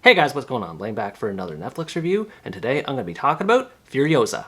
Hey guys, what's going on? Blaine back for another Netflix review, and today I'm going to be talking about Furioza.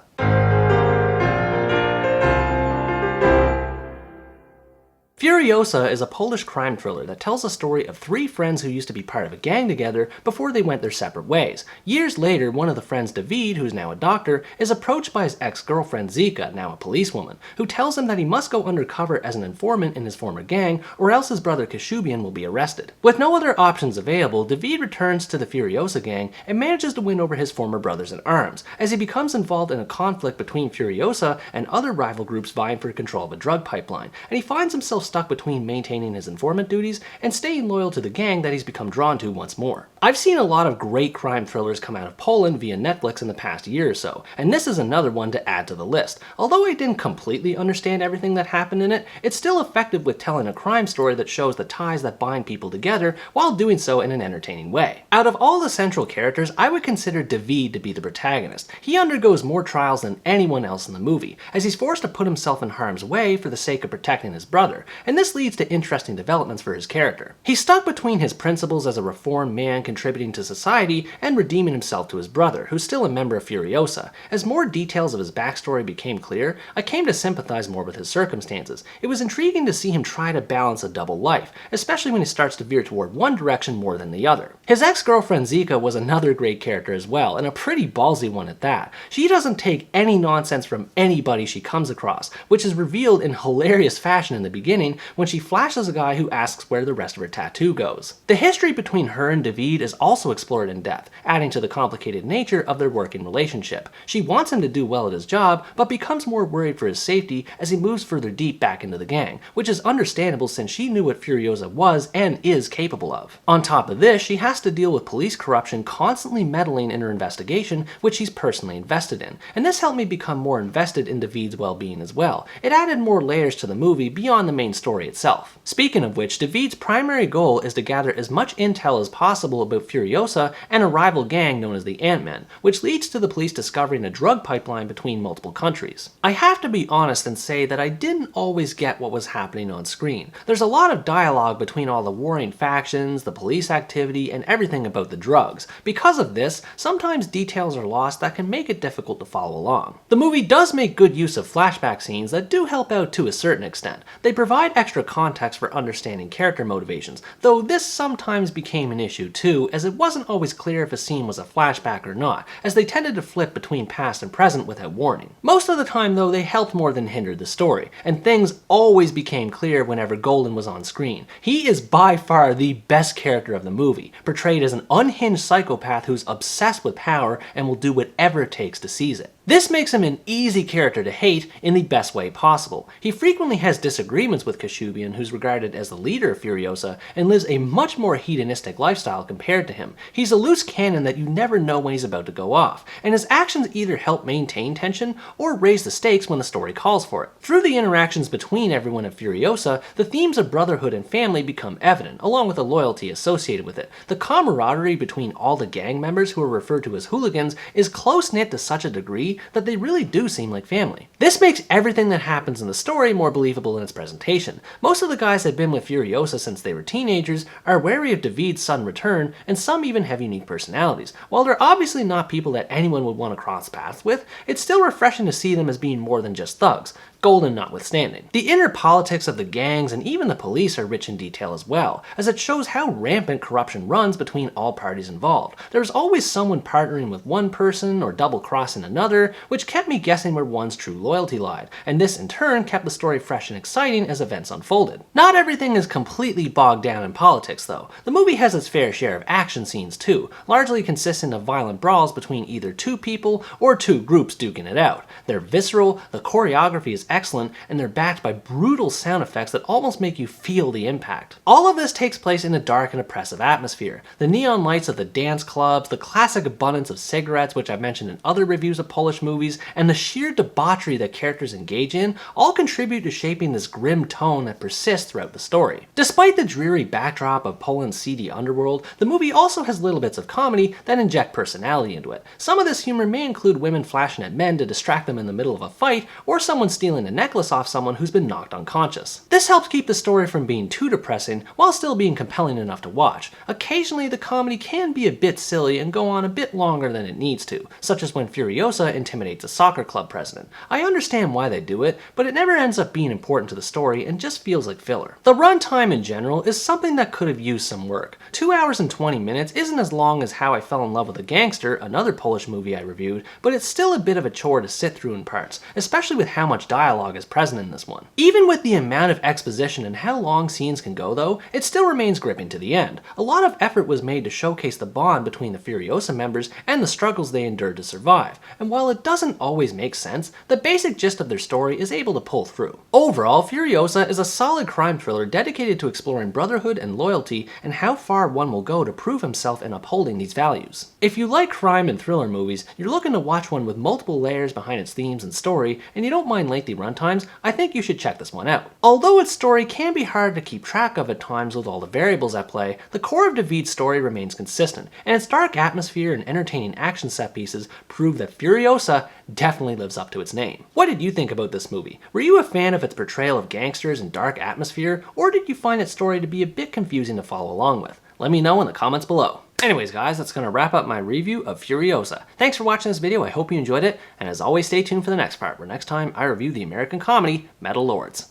Furioza is a Polish crime thriller that tells the story of three friends who used to be part of a gang together before they went their separate ways. Years later, one of the friends, David, who's now a doctor, is approached by his ex-girlfriend Zika, now a policewoman, who tells him that he must go undercover as an informant in his former gang or else his brother Kashubian will be arrested. With no other options available, David returns to the Furioza gang and manages to win over his former brothers in arms, as he becomes involved in a conflict between Furioza and other rival groups vying for control of a drug pipeline, and he finds himself stuck between maintaining his informant duties and staying loyal to the gang that he's become drawn to once more. I've seen a lot of great crime thrillers come out of Poland via Netflix in the past year or so, and this is another one to add to the list. Although I didn't completely understand everything that happened in it, it's still effective with telling a crime story that shows the ties that bind people together while doing so in an entertaining way. Out of all the central characters, I would consider David to be the protagonist. He undergoes more trials than anyone else in the movie, as he's forced to put himself in harm's way for the sake of protecting his brother, and this leads to interesting developments for his character. He's stuck between his principles as a reformed man contributing to society and redeeming himself to his brother, who's still a member of Furioza. As more details of his backstory became clear, I came to sympathize more with his circumstances. It was intriguing to see him try to balance a double life, especially when he starts to veer toward one direction more than the other. His ex-girlfriend Zika was another great character as well, and a pretty ballsy one at that. She doesn't take any nonsense from anybody she comes across, which is revealed in hilarious fashion in the beginning when she flashes a guy who asks where the rest of her tattoo goes. The history between her and David is also explored in depth, adding to the complicated nature of their working relationship. She wants him to do well at his job, but becomes more worried for his safety as he moves further deep back into the gang, which is understandable since she knew what Furioza was and is capable of. On top of this, she has to deal with police corruption constantly meddling in her investigation, which she's personally invested in, and this helped me become more invested in David's well-being as well. It added more layers to the movie beyond the main story itself. Speaking of which, David's primary goal is to gather as much intel as possible about Furioza and a rival gang known as the Ant-Men, which leads to the police discovering a drug pipeline between multiple countries. I have to be honest and say that I didn't always get what was happening on screen. There's a lot of dialogue between all the warring factions, the police activity, and everything about the drugs. Because of this, sometimes details are lost that can make it difficult to follow along. The movie does make good use of flashback scenes that do help out to a certain extent. They provide extra context for understanding character motivations, though this sometimes became an issue too, as it wasn't always clear if a scene was a flashback or not, as they tended to flip between past and present without warning. Most of the time though, they helped more than hindered the story, and things always became clear whenever Golden was on screen. He is by far the best character of the movie, portrayed as an unhinged psychopath who's obsessed with power and will do whatever it takes to seize it. This makes him an easy character to hate in the best way possible. He frequently has disagreements with Kashubian, who's regarded as the leader of Furioza, and lives a much more hedonistic lifestyle compared to him. He's a loose cannon that you never know when he's about to go off, and his actions either help maintain tension or raise the stakes when the story calls for it. Through the interactions between everyone at Furioza, the themes of brotherhood and family become evident, along with the loyalty associated with it. The camaraderie between all the gang members, who are referred to as hooligans, is close-knit to such a degree that they really do seem like family. This makes everything that happens in the story more believable in its presentation. Most of the guys that have been with Furioza since they were teenagers are wary of David's sudden return, and some even have unique personalities. While they're obviously not people that anyone would want to cross paths with, it's still refreshing to see them as being more than just thugs, Golden notwithstanding. The inner politics of the gangs and even the police are rich in detail as well, as it shows how rampant corruption runs between all parties involved. There's always someone partnering with one person or double-crossing another, which kept me guessing where one's true loyalty lied, and this in turn kept the story fresh and exciting as events unfolded. Not everything is completely bogged down in politics though. The movie has its fair share of action scenes too, largely consisting of violent brawls between either two people or two groups duking it out. They're visceral, the choreography is excellent, and they're backed by brutal sound effects that almost make you feel the impact. All of this takes place in a dark and oppressive atmosphere. The neon lights of the dance clubs, the classic abundance of cigarettes, which I've mentioned in other reviews of Polish movies, and the sheer debauchery that characters engage in all contribute to shaping this grim tone that persists throughout the story. Despite the dreary backdrop of Poland's seedy underworld, the movie also has little bits of comedy that inject personality into it. Some of this humor may include women flashing at men to distract them in the middle of a fight, or someone stealing stealing a necklace off someone who's been knocked unconscious. This helps keep the story from being too depressing while still being compelling enough to watch. Occasionally, the comedy can be a bit silly and go on a bit longer than it needs to, such as when Furioza intimidates a soccer club president. I understand why they do it, but it never ends up being important to the story and just feels like filler. The runtime in general is something that could have used some work. 2 hours and 20 minutes isn't as long as How I Fell in Love with a Gangster, another Polish movie I reviewed, but it's still a bit of a chore to sit through in parts, especially with how much dialogue is present in this one. Even with the amount of exposition and how long scenes can go though, it still remains gripping to the end. A lot of effort was made to showcase the bond between the Furioza members and the struggles they endured to survive, and while it doesn't always make sense, the basic gist of their story is able to pull through. Overall, Furioza is a solid crime thriller dedicated to exploring brotherhood and loyalty and how far one will go to prove himself in upholding these values. If you like crime and thriller movies, you're looking to watch one with multiple layers behind its themes and story, and you don't mind lengthy runtimes, I think you should check this one out. Although its story can be hard to keep track of at times with all the variables at play, the core of David's story remains consistent, and its dark atmosphere and entertaining action set pieces prove that Furioza definitely lives up to its name. What did you think about this movie? Were you a fan of its portrayal of gangsters and dark atmosphere, or did you find its story to be a bit confusing to follow along with? Let me know in the comments below. Anyways guys, that's going to wrap up my review of Furioza. Thanks for watching this video, I hope you enjoyed it, and as always stay tuned for the next part, where next time I review the American comedy Metal Lords.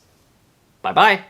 Bye bye!